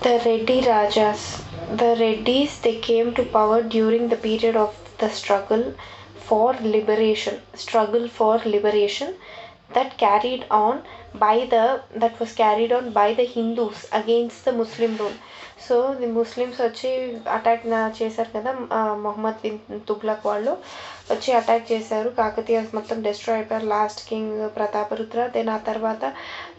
The Reddy Rajas. The Reddys they came to power during the period of the struggle for liberation that was carried on by the Hindus against the Muslim rule. So the Muslims వచ్చి attack చేశారు కదా, Mohammed bin Tughlaq వాళ్ళు వచ్చి attack చేశారు. కాకతీయ మొత్తం destroy అయిపోయారు. Last king Prataparudra. Then ఆ తర్వాత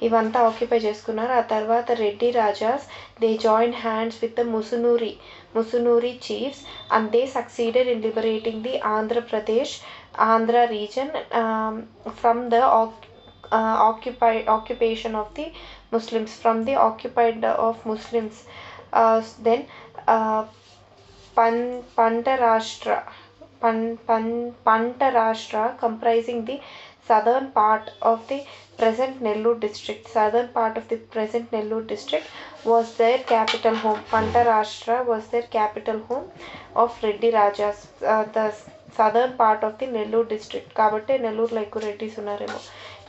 ఇవంతా ఆక్యుపై చేసుకున్నారు. ఆ తర్వాత Reddy rajas they join hands with the Musunuri chiefs and they succeeded in liberating the Andhra region from the occupation of the Muslims, from the occupied of Muslims. Then Pantarashtra, Pantarashtra comprising the southern part of the present Nellore district. Southern part of the present Nellore district was their capital home. Pantarashtra was their capital home of Reddy Rajas. The southern part of the Nellore district. కాబట్టి నెల్లూరులో ఎక్కువ రెడ్డిస్ ఉన్నారేమో.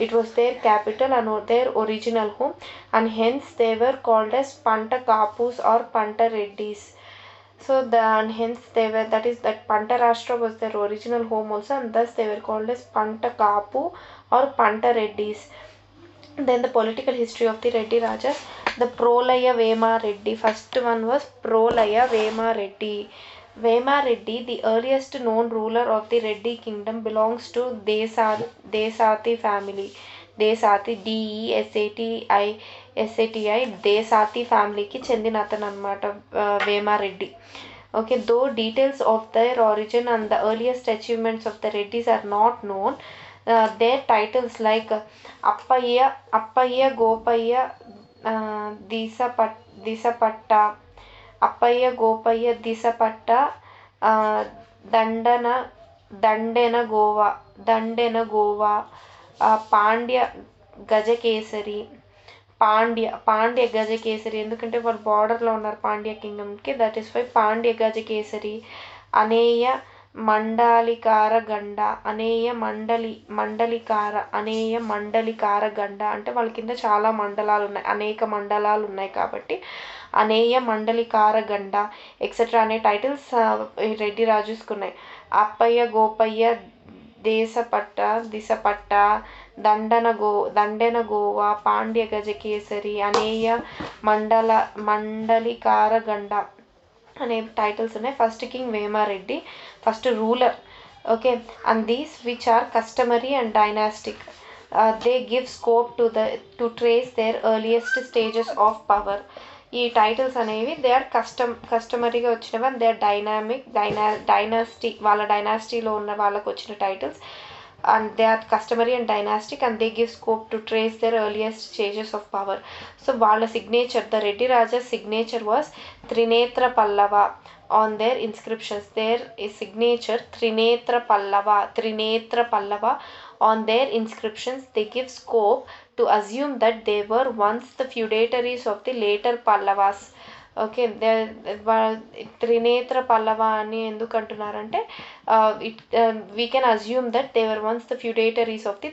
It was their capital and their original home, and hence they were called as Panta Kapus or Panta Reddys. So that Pantarashtra was their original home also, and thus they were called as Panta Kapu or Panta Reddys. Then the political history of the Reddy Rajas. The Prolaya Vema Reddy. First one was Prolaya Vema Reddy. Vema Reddy, the earliest known ruler of the Reddy kingdom, belongs to Desati family. Desati, DESATI, Desati family కి చెందిన అతను అనమాట వేమా Reddy. Okay, though details of their origin and the earliest achievements of the Reddys are not known, their titles like Appaya Gopaya Disapatta, Appaya Gopaya Disapatta, Dandena Gova, Pandya Gajakesari. Pandya గజకేసరి, ఎందుకంటే వాళ్ళు బార్డర్లో ఉన్నారు పాండ్య కింగ్డమ్కి, దట్ ఈస్ వై పాండ్య గజకేసరి. అనేయ మండలికార గండ అంటే వాళ్ళ కింద చాలా మండలాలు ఉన్నాయి, అనేక మండలాలు ఉన్నాయి కాబట్టి అనేయ మండలికార గండ ఎక్సెట్రా అనే టైటిల్స్ రెడ్డి రాజుసుకున్నాయి. అప్పయ్య గోపయ్య దిశపట్ట, దండెన గోవా, పాండ్య గజకేసరి, అనేయ మండలికార గండ అనే టైటిల్స్ ఉన్నాయి. First king Vema Reddy, first ruler. Okay, and these which are customary and dynastic. They give scope to trace their earliest stages of power. ఈ టైటిల్స్ అనేవి దే ఆర్ కస్టమరీగా వచ్చినవి, అండ్ దే ఆర్ డైనాస్టీ, వాళ్ళ డైనాసిటీలో ఉన్న వాళ్ళకు వచ్చిన titles, and they are customary and dynastic, and they give scope to trace their earliest stages of power. So వాళ్ళ signature, the Reddy Raja's signature was Trinetra Pallava on their inscriptions. Their signature Trinetra Pallava on their inscriptions. They give scope to assume that they were once the feudatories of the later Pallavas. Okay, Trinetra Pallava అని ఎందుకు అంటున్నారంటే we can assume that they were once the feudatories of the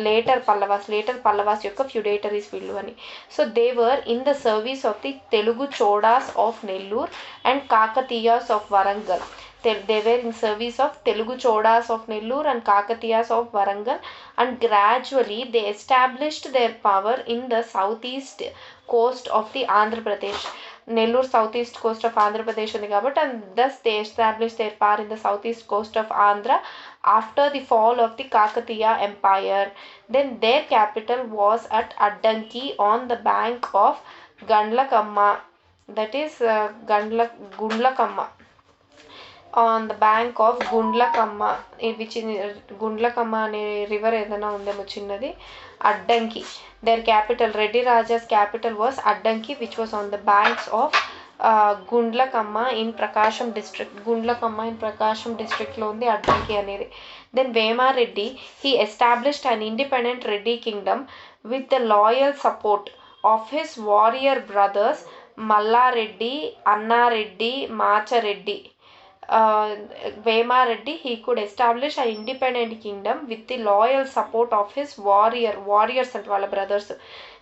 later Pallavas యొక్క feudatories వీళ్ళు అని. So they were in the service of the Telugu Chodas of Nellore and Kakatiyas of Warangal. They were in service of Telugu Chodas of Nellore and Kakatiyas of Warangal, and gradually they established their power in the southeast coast of the Andhra Pradesh. Nellore southeast coast of Andhra Pradesh ఉంది కాబట్టి, and thus they established their power in the southeast coast of Andhra after the fall of the Kakatiya Empire. Then their capital was at Addanki on the bank of Gandlakamma, that is Gundlakamma. On the bank of Gundlakamma, which in Gundlakamma అనే river ఏదైనా ఉందేమో చిన్నది, అడ్డంకి. Their capital, Reddy Raja's capital was Addanki, which was on the banks of Gundlakamma in Prakasham district. Gundlakamma in Prakasham district లో ఉంది అడ్డంకి అనేది. Then Vema Reddy, he established an independent Reddy kingdom with the loyal support of his warrior brothers Mallareddy, Annareddy, Machareddy. Vema Reddy, he could establish an independent kingdom with the loyal support of his warriors and వాళ్ళ brothers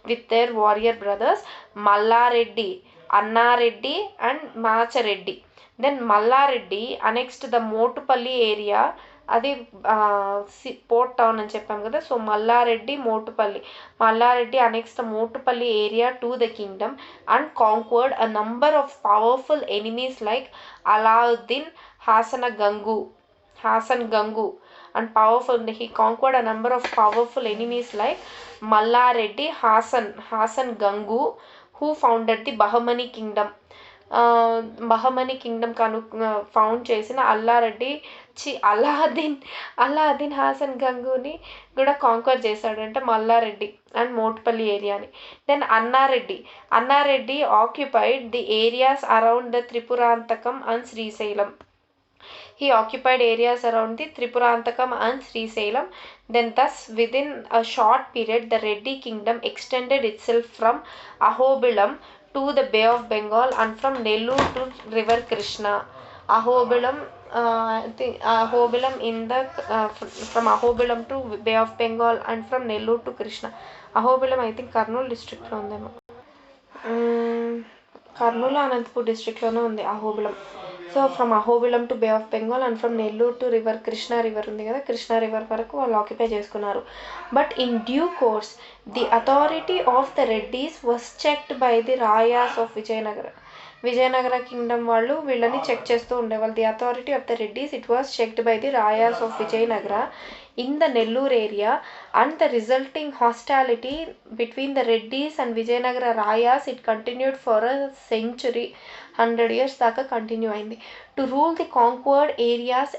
with their warrior brothers Mallareddy, Annareddy and Machareddy. Then Mallareddy annexed the Motupalli area, అది port town అని చెప్పాం కదా. So Malla Reddy Malla Reddy annexed the Motupalli area to the kingdom and conquered a number of powerful enemies like Alauddin Hasan Gangu and powerful. He conquered a number of powerful enemies like Mallareddy Hasan Gangu, who founded the Bahmani kingdom. Bahmani Kingdom found చేసిన అల్లాద్దీన్ హాసన్ గంగుని కూడా conquer చేశాడంట Mallareddy and Motupalli ఏరియాని. Then Anna Reddy occupied the areas around the Tripurantakam and Srisailam. He occupied areas around the Tripurantakam and Srisailam. Then thus within a short period the Reddy kingdom extended itself from Ahobilam to the Bay of Bengal and from Nellore to river Krishna. Ahobilam in the from Ahobilam to Bay of Bengal and from Nellore to Krishna. Ahobilam I think Kurnool district lo undemo. Kurnool Anantapur district లోనే ఉంది Ahobilam. So from Ahobilam to bay of Bengal and from Nellore to river Krishna river ఉంది కదా, Krishna river వరకు వాళ్ళు occupy చేసుకున్నారు. But in due course the authority of the Reddys was checked by the Rayas of Vijayanagara kingdom వాళ్ళు వీళ్ళని check చేస్తూ ఉండేవాళ్ళు. The authority of the Reddys it was checked by the Rayas of Vijayanagara in the Nellore area, and the resulting hostility between the Reddys and Vijayanagara Rayas it continued for a century, 100 years దాకా continue అయింది. To rule the conquered areas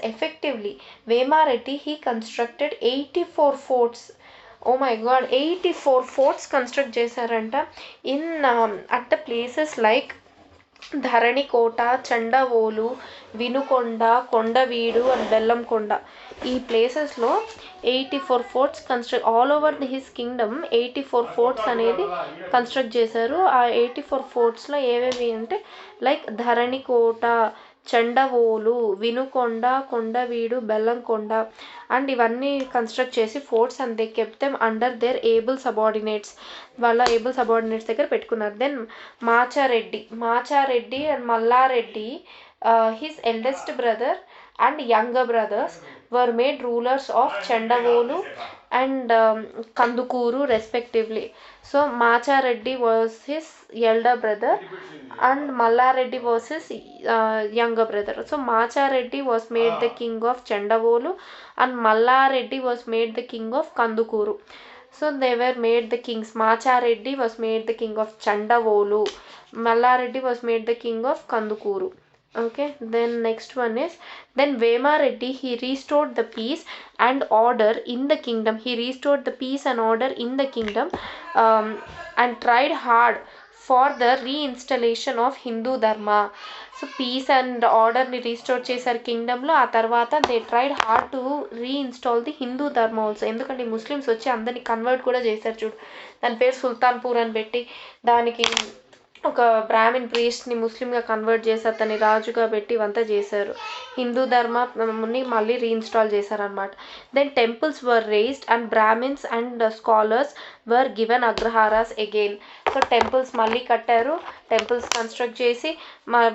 effectively, Vemareddy he constructed 84 forts. Oh my god, 84 forts construct చేశారంట in at the places like Dharanikota, Chandavolu, Vinukonda, Kondaveedu and Bellamkonda. ఈ ప్లేసెస్లో 84 forts construct all over his kingdom 84 forts అనేది construct చేశారు. ఆ 84 ఫోర్ట్స్లో ఏవేవి అంటే లైక్ ధరణికోట, చండవోలు, వినుకొండ, కొండవీడు, బెల్లంకొండ అండ్ ఇవన్నీ కన్స్ట్రక్ట్ చేసి forts and they kept them under their able subordinates, వాళ్ళ ఏబుల్ సబార్డినేట్స్ దగ్గర పెట్టుకున్నారు. Then Machareddy and Mallareddy his eldest brother and younger brothers were made rulers of Chandavolu and Kandukuru respectively. So Machareddy was his elder brother and Mallareddy was his younger brother. So Machareddy was made the king of Chandavolu and Mallareddy was made the king of Kandukuru. So they were made the kings. Machareddy was made the king of Chandavolu. Mallareddy was made the king of Kandukuru. Okay, then next one is then Vemareddy he restored the peace and order in the kingdom. And tried hard for the reinstallation of Hindu Dharma. So peace and order ni restore చేశారు కింగ్డమ్లో. ఆ తర్వాత they tried hard to reinstall the Hindu ధర్మ also. ఎందుకంటే Muslims వచ్చి అందరినీ convert కూడా చేశారు చూడు. దాని పేరు సుల్తాన్పూర్ అని పెట్టి దానికి ఒక బ్రాహ్మిన్ ప్రీస్ట్ని ముస్లింగా కన్వర్ట్ చేసి అతన్ని రాజుగా పెట్టి ఇవంతా చేశారు. హిందూ ధర్మని మళ్ళీ రీఇన్స్టాల్ చేశారనమాట. Then temples were raised and brahmins and scholars were given agraharas again. So temples మళ్ళీ కట్టారు, టెంపుల్స్ కన్స్ట్రక్ట్ చేసి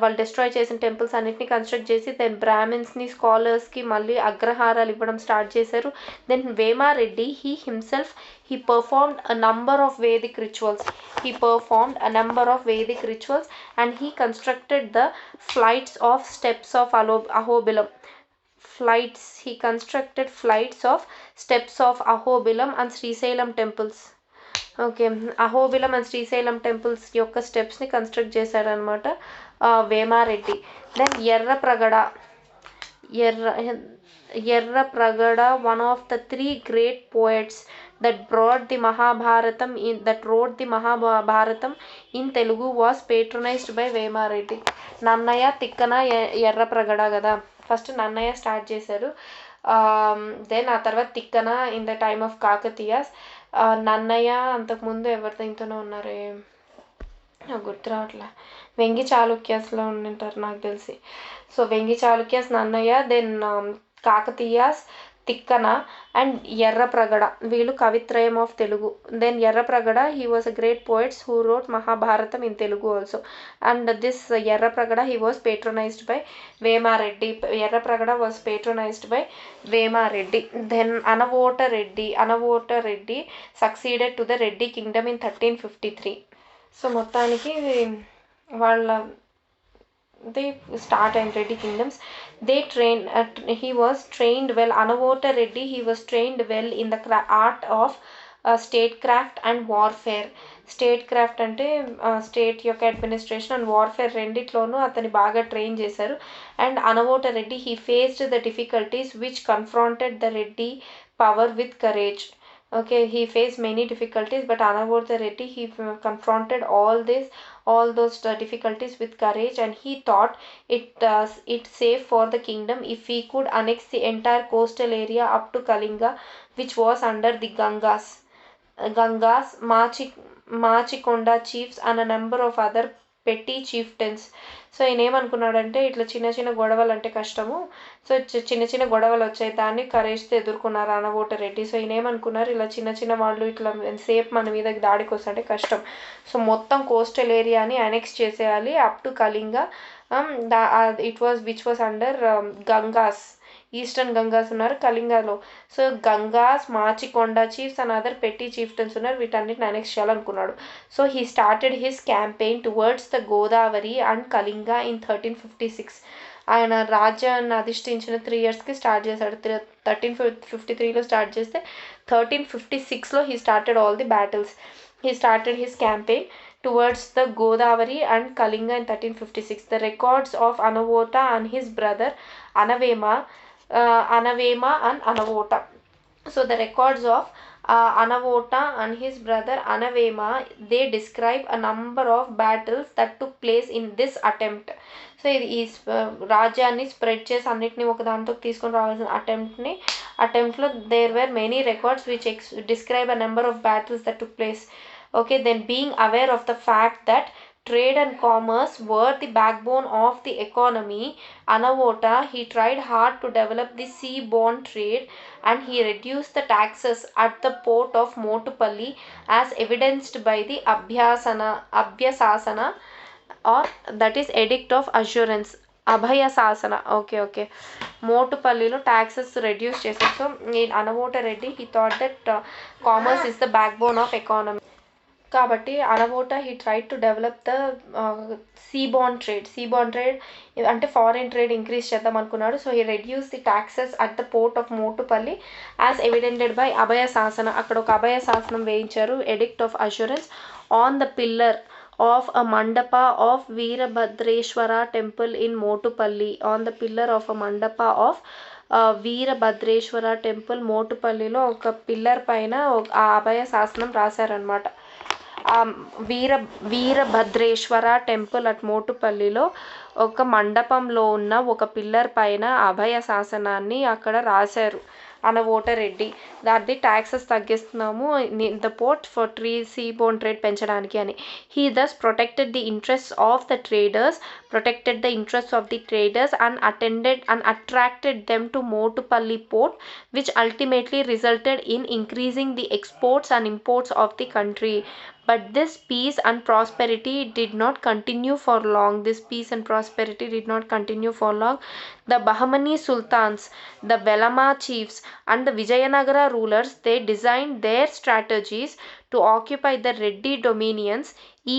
వాళ్ళు డిస్ట్రాయ్ చేసిన టెంపుల్స్ అన్నిటిని కన్స్ట్రక్ట్ చేసి దెన్ బ్రాహ్మిన్స్ని స్కాలర్స్కి మళ్ళీ అగ్రహారాలు ఇవ్వడం స్టార్ట్ చేశారు. Then Vema Reddy he performed a number of Vedic rituals. And he constructed the flights of steps of Ahobilam. He constructed flights of steps of Ahobilam and Srisailam temples. Okay, Ahobilam and Srisailam temples యొక్క స్టెప్స్ని construct చేశాడనమాట Vemareddy. Then Errapragada one of the 3 great poets that wrote the Mahabharatam in Telugu was patronized by Vema Reddy. Nannaya, Tikkana, Errapragada కదా. First Nannaya start చేశారు, then ఆ తర్వాత Tikkana in the time of Kakatiyas. Nannaya అంతకుముందు ఎవరితోనే ఉన్నారే నాకు గుర్తు రావట్లే, వెంగి చాళుక్యాస్లో ఉండింటారు నాకు తెలిసి. So Vengi Chalukyas, Nannaya, then Kakatiyas, Tikkana and Errapragada, వీళ్ళు Kavitrayam of Telugu. Then Errapragada, he was a great poets who wrote Mahabharatam in Telugu also. And this Errapragada, he was patronized by Vemareddy. Errapragada was patronized by Vemareddy. Then Anavota Reddy succeeded to the Reddy kingdom in 1353. So మొత్తానికి వాళ్ళ they start and Reddy kingdoms. They trained, he was trained well. Anavota Reddy, he was trained well in the art of statecraft and warfare. స్టేట్క్రాఫ్ట్ అంటే state యొక్క administration and warfare రెండిట్లోనూ అతని బాగా train చేశారు. And Anavota Reddy, he faced the difficulties which confronted the Reddy power with courage. Okay, he faced many difficulties, but Anavota Reddy, he confronted all those difficulties with courage, and he thought it safe for the kingdom if he could annex the entire coastal area up to Kalinga, which was under the Gangas, Machikonda chiefs and a number of other petty chieftains. So ఈయన ఏమనుకున్నాడంటే ఇట్లా చిన్న చిన్న గొడవలు అంటే కష్టము, so చిన్న చిన్న గొడవలు వచ్చాయి, దాన్ని కరేజ్తో ఎదుర్కొన్నారు అనవోట రెడ్డి. సో ఈయన ఏమనుకున్నారు, ఇలా చిన్న చిన్న వాళ్ళు ఇట్లా సేఫ్ మన మీద దాడికి వస్తుంటే కష్టం, సో మొత్తం కోస్టల్ ఏరియాని అనెక్స్ చేసేయాలి up to Kalinga. Which was under Gangas, eastern Gangas ఉన్నారు కళింగలో. So Gangas, Machikonda chiefs and other petty chieftains ఉన్నారు, వీటన్నిటిని అనెక్స్ చేయాలనుకున్నాడు. So he started his campaign towards the Godavari and Kalinga in 1356. ఆయన రాజ్యాన్ని అధిష్ఠించిన 3 yearsకి స్టార్ట్ చేశాడు. 1353లో స్టార్ట్ చేస్తే 1356లో he started all the battles. He started his campaign towards the Godavari and Kalinga in 1356. The records of Anavota and his brother Anavema and Anavota. So the records of Anavota and his brother Anavema, they describe a number of battles that took place in this attempt. So ఇది ఈ రాజ్యాన్ని spread చేసి అన్నిటిని ఒక దాంట్లోకి తీసుకొని రావాల్సిన అటెంప్ట్లో there were many records which describe a number of battles that took place. Okay, then being aware of the fact that trade and commerce were the backbone of the economy, Anavota, he tried hard to develop the sea-borne trade, and he reduced the taxes at the port of Motupalli as evidenced by the Abhyasasana, or that is Edict of Assurance. Abhayashasana. Okay మోటుపల్లిలో taxes reduce చేశారు. So Anavota Reddy, he thought that commerce is the backbone of economy. కాబట్టి Anavota he tried to develop the seaborne trade అంటే foreign trade increase చేద్దాం అనుకున్నాడు. So he reduce the taxes at the port of Motupalli as evidenced by Abhaya Shasana. అక్కడ ఒక అభయ శాసనం వేయించారు, edict of assurance, on the pillar of a mandapa of Veerabhadreshwara temple in Motupalli. On the pillar of a mandapa of Veerabhadreshwara temple మోటుపల్లిలో ఒక pillar పైన ఆ అభయ శాసనం రాశారనమాట. Veerabhadreswara temple at మోటుపల్లిలో ఒక మండపంలో ఉన్న ఒక పిల్లర్ పైన అభయ శాసనాన్ని అక్కడ రాశారు అనవోట రెడ్డి. దాన్ని ట్యాక్సెస్ తగ్గిస్తున్నాము the port for seaborne trade పెంచడానికి అని. He thus protected the interests of the traders and attracted them to Motupalli port, which ultimately resulted in increasing the exports and imports of the country. But this peace and prosperity did not continue for long. The Bahmani sultans, the Velama chiefs and the Vijayanagara rulers, they designed their strategies to occupy the Reddy dominions,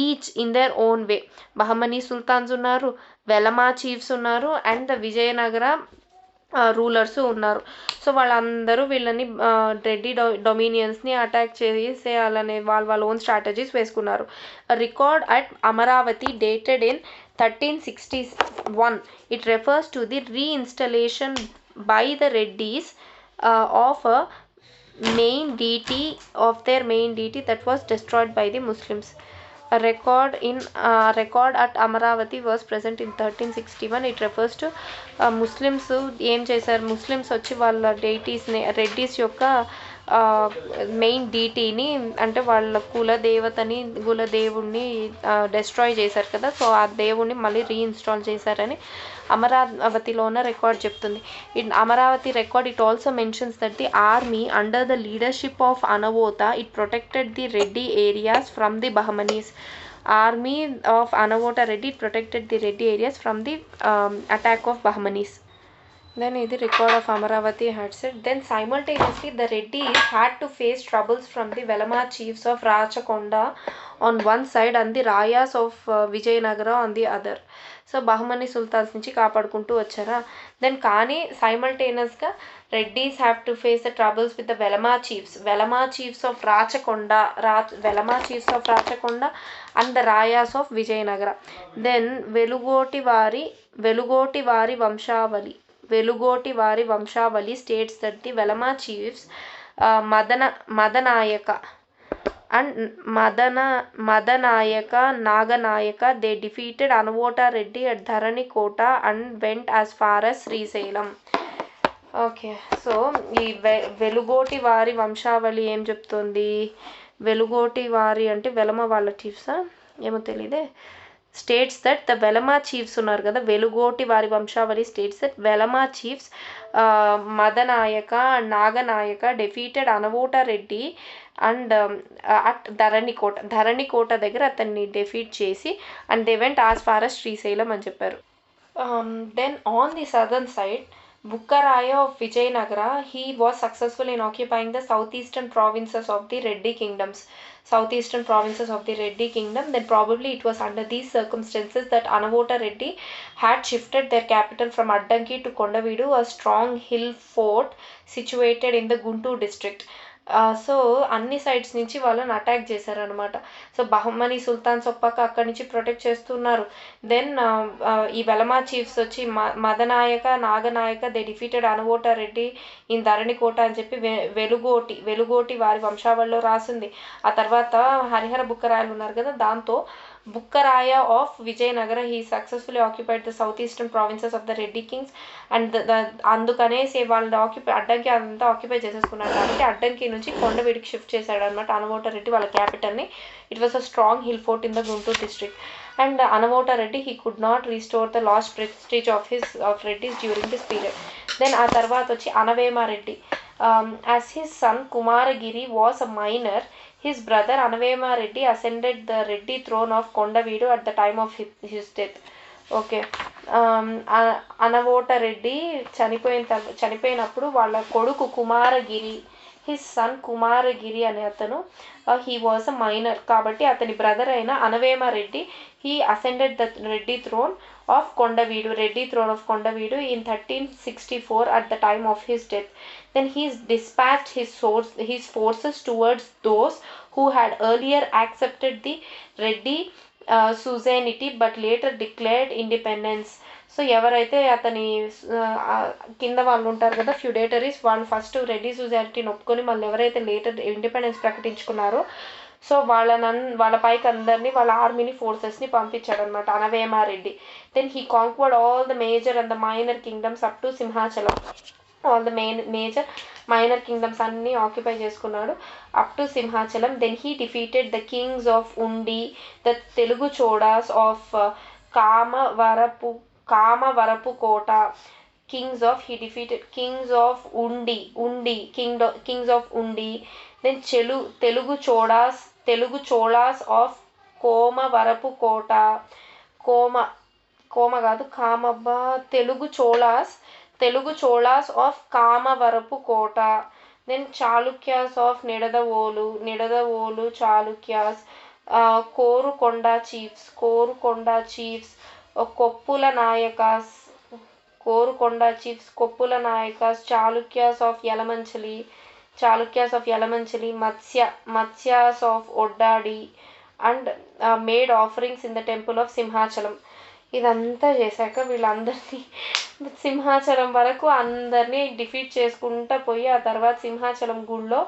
each in their own way. Bahmani sultans unnaru, Velama chiefs unnaru, and the Vijayanagara rulers ఉన్నారు. So వాళ్ళందరూ వీళ్ళని Reddy డొమినియన్స్ని attack చేసేయాలనే వాళ్ళ own strategies వేసుకున్నారు. Record at Amaravati dated in 1361. It refers to the reinstallation by the Reddys of a main deity that was destroyed by the Muslims. A record at Amaravati was present in 1361. It refers to Muslims ఏం చేశారు, Muslims వచ్చి వాళ్ళ డెయిటీస్ని రెడ్డిస్ యొక్క main డీటీని అంటే వాళ్ళ కులదేవుణ్ణి destroy చేశారు కదా, so ఆ దేవుణ్ణి మళ్ళీ రీఇన్స్టాల్ చేశారని అమరావతిలో ఉన్న రికార్డ్ చెప్తుంది. In Amaravati record it also mentions that the army under the leadership of Anavota it protected the Reddy areas from the Bahmanis. Army of Anavota Reddy protected the Reddy areas from the attack of Bahmanis. Then the record of Amaravati had said, then simultaneously the Reddys had to face troubles from the Velama chiefs of Rachakonda on one side and the Rayas of Vijayanagara on the other. So Bahmani sultans నుంచి కాపాడుకుంటూ వచ్చారా. Then కానీ సైమల్టేనియస్గా Reddys have to face the troubles with the Velama chiefs of Rachakonda and the Rayas of Vijayanagara. Then Velugoti vari Vamshavali states that the Velama chiefs Madanayaka and Madanayaka, Naganayaka, they defeated Anavota Reddy at Dharani Kota and went as far as Srisailam. Okay, so ఈ వెలుగోటి వారి వంశావళి ఏం చెప్తుంది? వెలుగోటి వారి అంటే వెలమ వాళ్ళ చీఫ్సా ఏమో తెలియదే. States that the Velama chiefs ఉన్నారు కదా, Velugoti vari Vamshavali states that Velama chiefs Madanayaka Naganayaka defeated Anavota Reddy and at Dharanikota దగ్గర అతన్ని డెఫీట్ చేసి and they went as far as Srisailam అని చెప్పారు. Then on the southern side Bukkaraya of Vijayanagara, he was successful in occupying the southeastern provinces of the Reddy kingdom. Then probably it was under these circumstances that Anavota Reddy had shifted their capital from Addanki to Kondavidu, a strong hill fort situated in the Guntur district. So అన్ని sides నుంచి వాళ్ళని attack చేశారనమాట. So Bahmani sultans ఒప్పాక అక్కడి నుంచి protect చేస్తున్నారు. Then ఈ Velama chiefs వచ్చి Madanayaka Naganayaka they defeated Anavota Reddy in Dharanikota అని చెప్పి వెలుగోటి వారి వంశావళిలో రాసింది. ఆ తర్వాత హరిహర బుక్కరాయలు ఉన్నారు కదా, దాంతో Bukkaraya of Vijayanagara, he successfully occupied the southeastern provinces of the Reddy kings and అందుకనేసి వాళ్ళు అడ్డంకి అంతా ఆక్యుపై చేసేసుకున్నారు కాబట్టి అడ్డంకి నుంచి కొండవీడికి షిఫ్ట్ చేశాడు అనమాట అనవోట రెడ్డి వాళ్ళ క్యాపిటల్ని. It was a strong hill fort in the Guntur district and Anavota Reddy he could not restore the lost prestige of Reddys during this period. Then ఆ తర్వాత వచ్చి అనవేమ Reddy. As his son Kumaragiri was a minor, his brother Anavema Reddy ascended the Reddy throne of Kondavidu at the time of his death. Okay, Anavota Reddy చనిపోయినప్పుడు వాళ్ళ కొడుకు Kumaragiri, his son Kumaragiri అనే అతను he was a minor కాబట్టి అతని బ్రదర్ అయిన Anavema Reddy he ascended the Reddy throne of Kondaveedu in 1364 at the time of his death. Then he dispatched his forces towards those who had earlier accepted the Reddy suzerainty but later declared independence. So ఎవరైతే అతని కింద వాళ్ళు ఉంటారు కదా feudatories, వాళ్ళు first Reddy సూజారిటీని ఒప్పుకొని మళ్ళీ ఎవరైతే లేటర్ ఇండిపెండెన్స్ ప్రకటించుకున్నారో సో వాళ్ళ పైకి అందరినీ వాళ్ళ ఆర్మీని ఫోర్సెస్ని పంపించాడు అనమాట Anavemareddy. Then he conquered all the major and the minor kingdoms up to Simhachalam. All the major minor kingdoms అన్నీ ఆక్యుపై చేసుకున్నాడు up to Simhachalam. Then he defeated the kings of Undi, the Telugu Chodas of Kamavarapu Kota. he defeated kings of Undi. Then Telugu Cholas of Komavarapu Kota. Telugu Cholas of Kamavarapu Kota. Then Chalukyas of Nidadavolu Chalukyas. Korukonda chiefs. Koppula Nayakas, Chalukyas of Yalamanchali, Matsyas of Oddadi, and made offerings in the temple of Simhachalam. ఇదంతా చేశాక వీళ్ళందరినీ సింహాచలం వరకు అందరినీ defeat చేసుకుంటూ పోయి ఆ తర్వాత సింహాచలం గుడిలో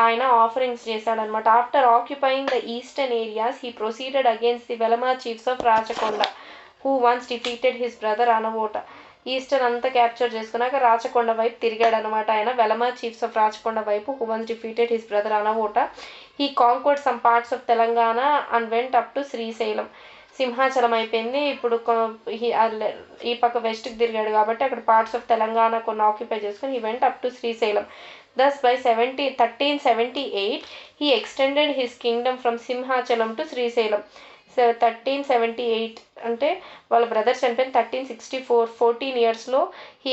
ఆయన ఆఫరింగ్స్ చేశాడనమాట. After occupying the eastern areas he proceeded against the Velama chiefs of Rachakonda who once defeated his brother Anavota. Eastern అంతా క్యాప్చర్ చేసుకున్నాక రాచకొండ వైపు తిరిగాడు అనమాట ఆయన. వెలమ చీఫ్స్ ఆఫ్ రాచకొండ వైపు who once defeated his brother Anavota. He conquered some parts of Telangana and went up to Srisailam. Simhachalam అయిపోయింది, ఇప్పుడు ఈ పక్క వెస్ట్కి తిరిగాడు కాబట్టి అక్కడ పార్ట్స్ ఆఫ్ తెలంగాణ కొన్ని ఆక్యుపై చేసుకుని he went up to Srisailam. Thus by 1378 he extended his kingdom from Simhachalam to Srisailam. So 1378 అంటే వాళ్ళ బ్రదర్ చనిపోయిన 1364, 14 yearsలో he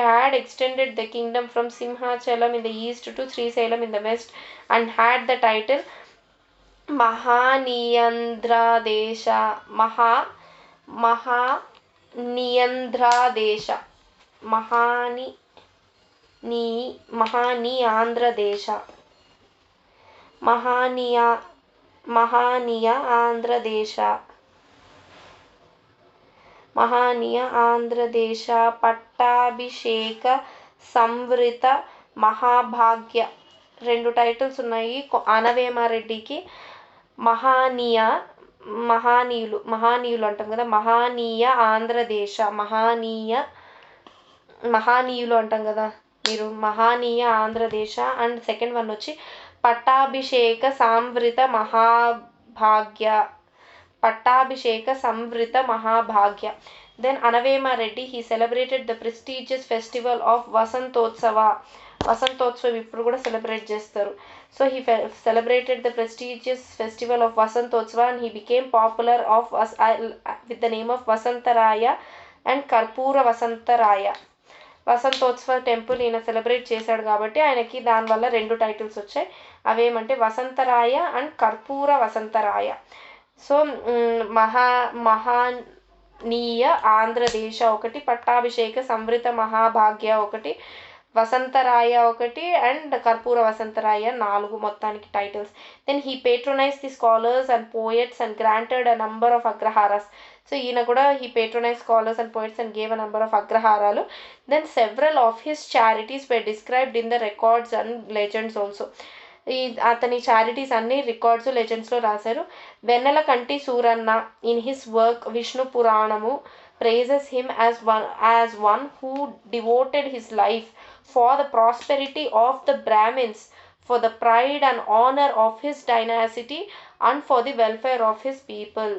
had extended the kingdom from Simhachalam in the east to Srisailam in the west and had the title మహానియంద్రాదేశ. మహానియంద్రాదేశ మహానియాంధ్రదేశ పట్టాభిషేక సంవృత మహాభాగ్య. 2 titles ఉన్నాయి అనవేమారెడ్డికి. మహానీయులు అంటాం కదా, మహానీయ ఆంధ్రదేశ, మహానీయులు అంటాం కదా మీరు, మహానీయ Andhradesa. And second one వచ్చి పట్టాభిషేక సంవృత మహాభాగ్య. Then Anavema Reddy, he celebrated the prestigious festival of Vasantotsava. వసంతోత్సవం ఇప్పుడు కూడా celebrate చేస్తారు. So he celebrated the prestigious festival of Vasantotsava and he became popular with the name of Vasantaraya and Karpura Vasantaraya. Vasantotsava temple ఈయన celebrate చేశాడు కాబట్టి ఆయనకి దానివల్ల 2 titles వచ్చాయి. అవేమంటే Vasantharaya and Karpura Vasantharaya. So మహానీయ Andhradesa ఒకటి, పట్టాభిషేక సంవృత మహాభాగ్య ఒకటి, వసంతరాయ ఒకటి అండ్ కర్పూర వసంతరాయ 4 మొత్తానికి titles. Then he patronize the scholars and poets and granted a number of agraharas. So ఈయన కూడా he patronize scholars and poets and gave a number of అగ్రహారాలు. Then several of his charities were described in the records and legends also. అతని charities అన్ని records లెజెండ్స్లో రాశారు. Vennelakanti Suranna in his work Vishnu Puranamu praises him as one who devoted his life for the prosperity of the Brahmins, for the pride and honor of his dynasty and for the welfare of his people.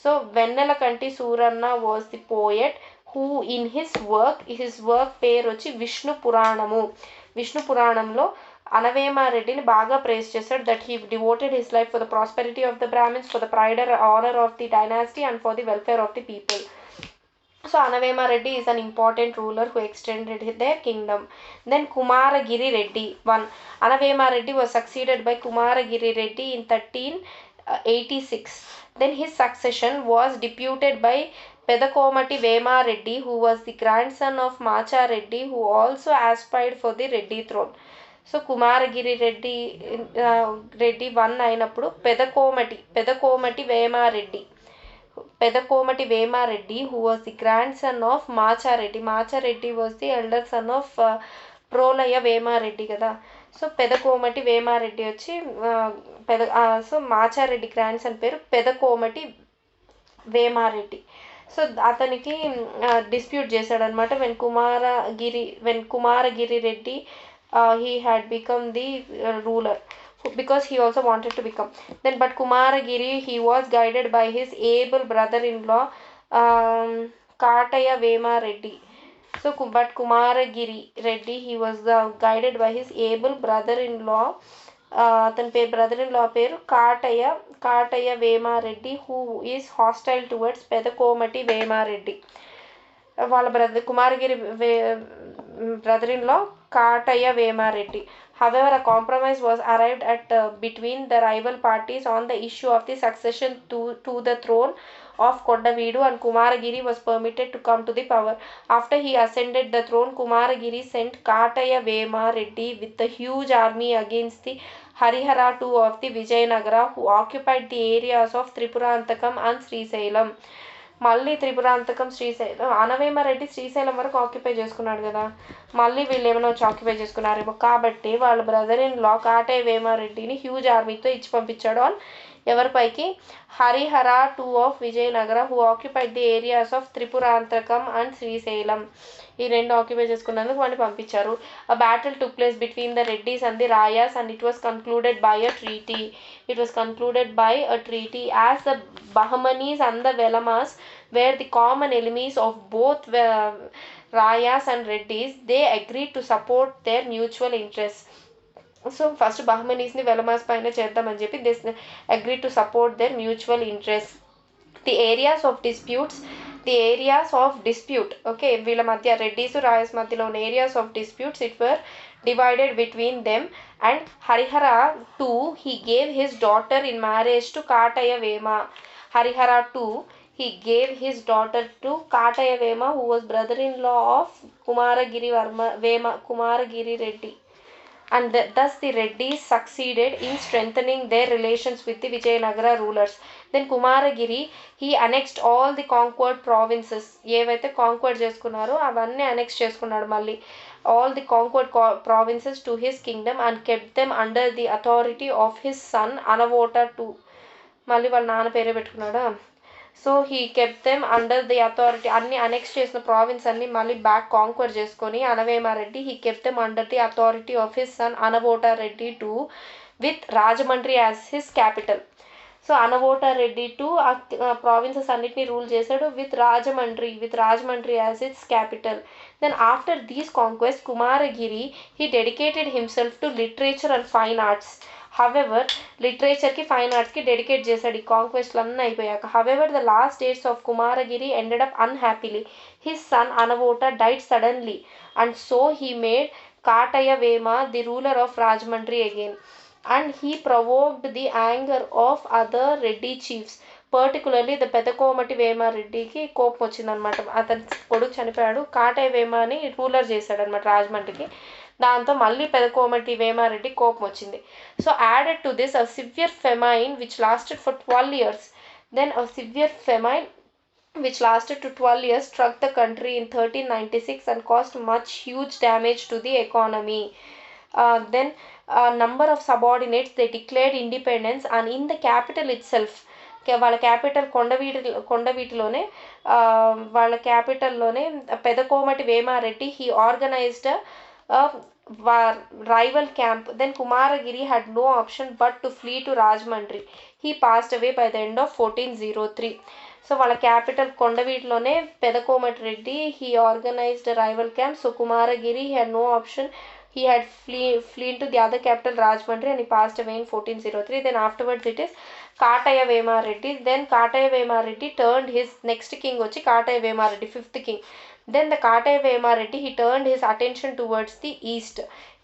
So Vennelakanti Suranna was the poet who in his work పేరు వచ్చి విష్ణు పురాణము. విష్ణు పురాణంలో అనవేమారెడ్డిని బాగా praise చేశాడు. That he devoted his life for the prosperity of the Brahmins, for the pride and honour of the dynasty and for the welfare of the people. So Anavema Reddy is an important ruler who extended their kingdom. Then Kumaragiri Reddy 1. Anavema Reddy was succeeded by Kumaragiri Reddy in 1386. Then his succession was deputed by Pedakomati Vema Reddy, who was the grandson of Macha Reddy, who also aspired for the Reddy throne. So Kumaragiri Reddy 1 అయినప్పుడు Pedakomati Vemareddy Veddy, who was the grandson of Macha Reddy. Macha Reddy was the elder son of Prolaya Vema Reddy కదా. So Pedakomati Vemareddy వచ్చి so Macha Reddy grandson పేరు Pedakomati Vemareddy. So అతనికి dispute చేశాడనమాట. When Kumaragiri Reddy he had become the ruler because he also wanted to become. Then but Kumaragiri, he was guided by his able brother-in-law Kataya Vema Reddy. So but Kumaragiri Reddy, he was guided by his able brother-in-law. అతని brother-in-law పేరు Kataiah Vemareddy, who is hostile towards Pedakomati Vemareddy. వాళ్ళ Kumaragiri brother-in-law Kataya Vemareddy. However, a compromise was arrived at between the rival parties on the issue of the succession to the throne of Kondaveedu, and Kumaragiri was permitted to come to the power. After he ascended the throne, Kumaragiri sent Kataya Vemareddy with a huge army against the Harihara II of the Vijayanagara, who occupied the areas of Tripurantakam and Srisailam. మళ్ళీ త్రిపురాంతకం శ్రీశైలం, అనవేమారెడ్డి శ్రీశైలం వరకు occupy చేసుకున్నాడు కదా, మళ్ళీ వీళ్ళు ఏమైనా వచ్చి occupy చేసుకున్నారేమో కాబట్టి వాళ్ళ బ్రదర్ ఇన్ లా కాటయ్య వేమారెడ్డిని హ్యూజ్ ఆర్మీతో ఇచ్చి పంపించాడు ఆన్ ఎవరిపైకి? Harihara two of Vijayanagara who occupied the areas of Tripurantakam and Srisailam. ఈ రెండు ఆక్యుపై చేసుకున్నందుకు వాడిని పంపించారు. A battle took place between the Reddis and the Rayas and it was concluded by a treaty. It was concluded by a treaty as the Bahmanis and the Velamas were the common enemies of both Rayas and Reddis. They agreed to support their mutual interests. సో first బహమనీస్ని వెలమాస్ పైన చేద్దామని చెప్పి this agree to support their mutual interest. The areas of dispute okay వీళ్ళ మధ్య రెడ్డిస్ రాయస్ మధ్యలో ఉన్న areas of disputes it were divided between them and Harihara two he gave his daughter in marriage to Kataya Vema. Harihara two he gave his daughter to Kataya Vema who was brother-in-law of Kumaragiri Reddy. And thus the Reddys succeeded in strengthening their relations with the Vijayanagara rulers. Then Kumaragiri, he annexed all the conquered provinces. ఏవైతే conquered చేసుకున్నారో అవన్నీ annexe చేసుకున్నాడు మళ్ళీ. all the conquered provinces to his kingdom and kept them under the authority of his son Anavota II. మళ్ళీ వాళ్ళ నాన్న పేరే పెట్టుకున్నాడా. So he kept them under the authority అన్ని అనెక్స్ చేసిన ప్రావిన్స్ అన్ని మళ్ళీ బ్యాక్ కాంక్వర్ చేసుకొని Anavemareddy he kept them under the authority of his son Anavota Reddy two with Rajahmundry as his capital. So Anavota Reddy two provinces అన్నిటిని రూల్ చేశాడు with Rajahmundry as its capital. Then after these conquest Kumaragiri he dedicated himself to literature and fine arts. However లిటరేచర్కి fine ఆర్ట్స్కి dedicate చేశాడు ఈ కాంక్వెస్ట్లు అన్నీ అయిపోయాక. However the last days of Kumaragiri ended up unhappily. His son Anavota died suddenly and so he made Kataya Vema the ruler of Rajahmundry again. And he provoked the anger of other Reddy chiefs particularly the Pedakomati వేమారెడ్డికి కోపం వచ్చిందనమాట. అతని కొడుకు చనిపోయాడు, కాటయ్య వేమని రూలర్ చేశాడు అనమాట రాజమండ్రికి. దాంతో మళ్ళీ పెదకోమటి వేమారెడ్డి కోపం వచ్చింది. So added to this a severe famine which lasted for 12 years. Then a severe famine which lasted to 12 years struck the country in 1396 and caused much huge damage to the economy. Then a number of subordinates they declared independence and in the capital itself వాళ్ళ capital కొండవీటిలోనే వాళ్ళ క్యాపిటల్లోనే Pedakomati Vemareddy he organized rival camp. Then Kumaragiri had no option but to flee to Rajahmundry. He passed away by the end of 1403. So వాళ్ళ capital కొండవీటిలోనే Pedakomati Reddy he organized rival camp. So Kumaragiri he had no option. He had flee to the other capital Rajahmundry and he passed away in 1403. Then afterwards it is Kataya Vemareddy. Then Kataya Vemareddy turned his next king వచ్చి Kataya Vemareddy, 5th king. Then the Kataya Vemareddy he turned his attention towards the east.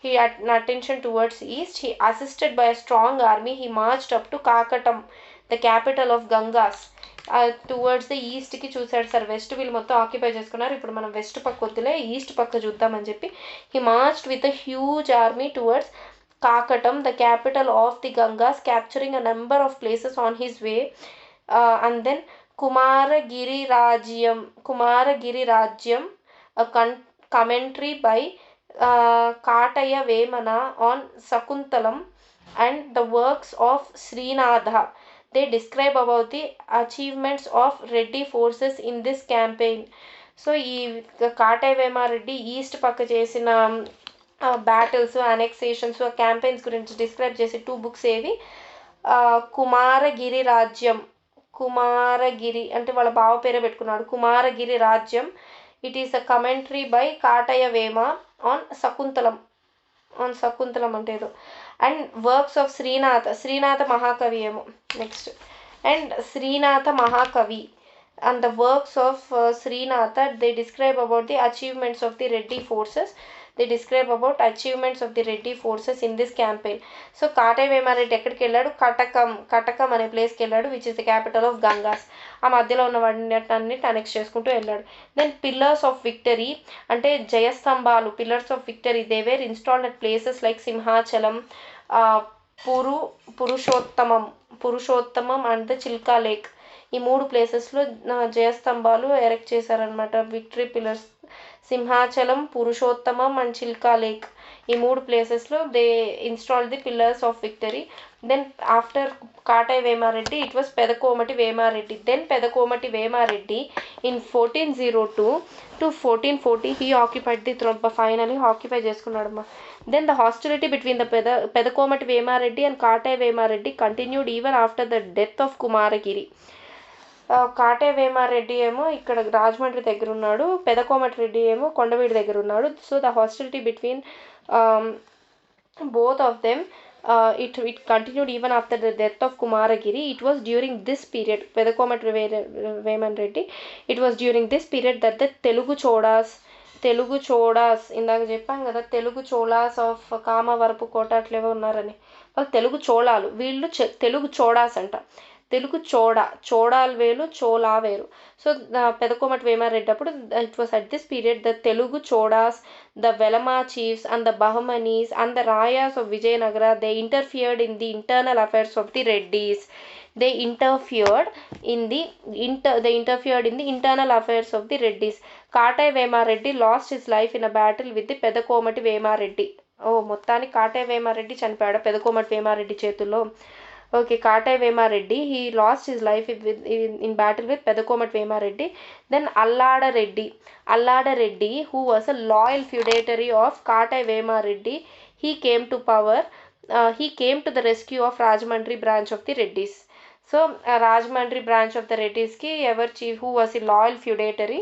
He had attention towards east. He assisted by a strong army. He marched up to Kakatam, the capital of Gangas. Towards the ఈస్ట్కి చూసాడు sir. West వీళ్ళు మొత్తం occupy చేసుకున్నారు. ఇప్పుడు మనం west పక్క వద్దులే east పక్క చూద్దామని చెప్పి he marched with a huge army towards కాకటం, the capital of the Gangas, capturing a number of places on his way. And then Kumaragiri రాజ్యం commentary by Kataya Vemana on Shakuntalam and the works of Srinatha. They describe about the achievements of Reddy forces in this campaign. So ఈ Kataiah Vemareddy east పక్క చేసిన battles, అనెక్సేషన్స్, campaigns గురించి describe చేసి 2 books ఏవి? కుమారగిరి అంటే వాళ్ళ బావ పేరే పెట్టుకున్నాడు, కుమారగిరి రాజ్యం. It is a commentary by Kataiah Vema on Shaakuntalam అంటే ఏదో. అండ్ వర్క్స్ ఆఫ్ శ్రీనాథ మహాకవి ఏమో నెక్స్ట్. అండ్ శ్రీనాథ మహాకవి and the works of Srinath, they describe about the achievements of the Reddy forces. They describe about achievements of the Reddy forces in this campaign. So Kataya Vemareddy ఎక్కడికి వెళ్ళాడు? కటకం అనే ప్లేస్కి వెళ్ళాడు, which is the capital of Ganga's. ఆ మధ్యలో ఉన్న వాటిని connect చేసుకుంటూ వెళ్ళాడు. దెన్ పిల్లర్స్ ఆఫ్ విక్టరీ అంటే జయస్తంభాలు, pillars of victory they were installed at places like Simhachalam, Purushottamam and the Chilka lake. ఈ 3 ప్లేసెస్లో జయస్తంభాలు ఎరెక్ట్ చేశారనమాట. Victory pillars Simhachalam, Purushottamam and Chilka lake. ఈ 3 ప్లేసెస్లో they installed the pillars of victory. Then after Katai Vemareddy, it was Pedakomati Vemareddy. Then Pedakomati Vemareddy in 1402 to 1440 he occupied the throne. Finally occupy చేసుకున్నాడమ్మా. Then the hostility between the Pedakomati Vemareddy and Katai Vemareddy continued even after the death of Kumaragiri. Katai Vemareddy ఏమో ఇక్కడ రాజమండ్రి దగ్గర ఉన్నాడు, పెదకోమటి రెడ్డి ఏమో కొండవీడి దగ్గర ఉన్నాడు. So the hostility between both of them it continued even after the death of Kumaragiri. It was during this period, Pedakomati Veman Reddy, it was during this period that the Telugu Chodas ఇందాక చెప్పాం కదా, Telugu Cholas of Kamavarapu కోట అట్లేవో ఉన్నారని, వాళ్ళు తెలుగు చోళాలు, వీళ్ళు తెలుగు చోడాస్ అంట. తెలుగు చోడాలు వేలు, చోళా వేరు. So Pedakomati Vemareddy అప్పుడు it was at this period the Telugu Chodas, the Velama chiefs and the Bahmanis and the Rayas of Vijayanagara they interfered in the internal affairs of the Reddys. They interfered in the internal affairs of the Reddys. Katai Vemareddy lost his life in a battle with the Pedakomati Vemareddy. మొత్తానికి కాటై వేమారెడ్డి చనిపోయాడు పెదకోమటి వేమారెడ్డి చేతుల్లో. Okay, Katai Vemareddy, he lost his life in battle with Pedakomati Vemareddy. Then Allada Reddy, who was a loyal feudatory of Katai Vemareddy, he came to power. He came to the rescue of Rajahmundry branch of the Reddys. So Rajahmundry branch of the Reddys ki ever chief who was a loyal feudatory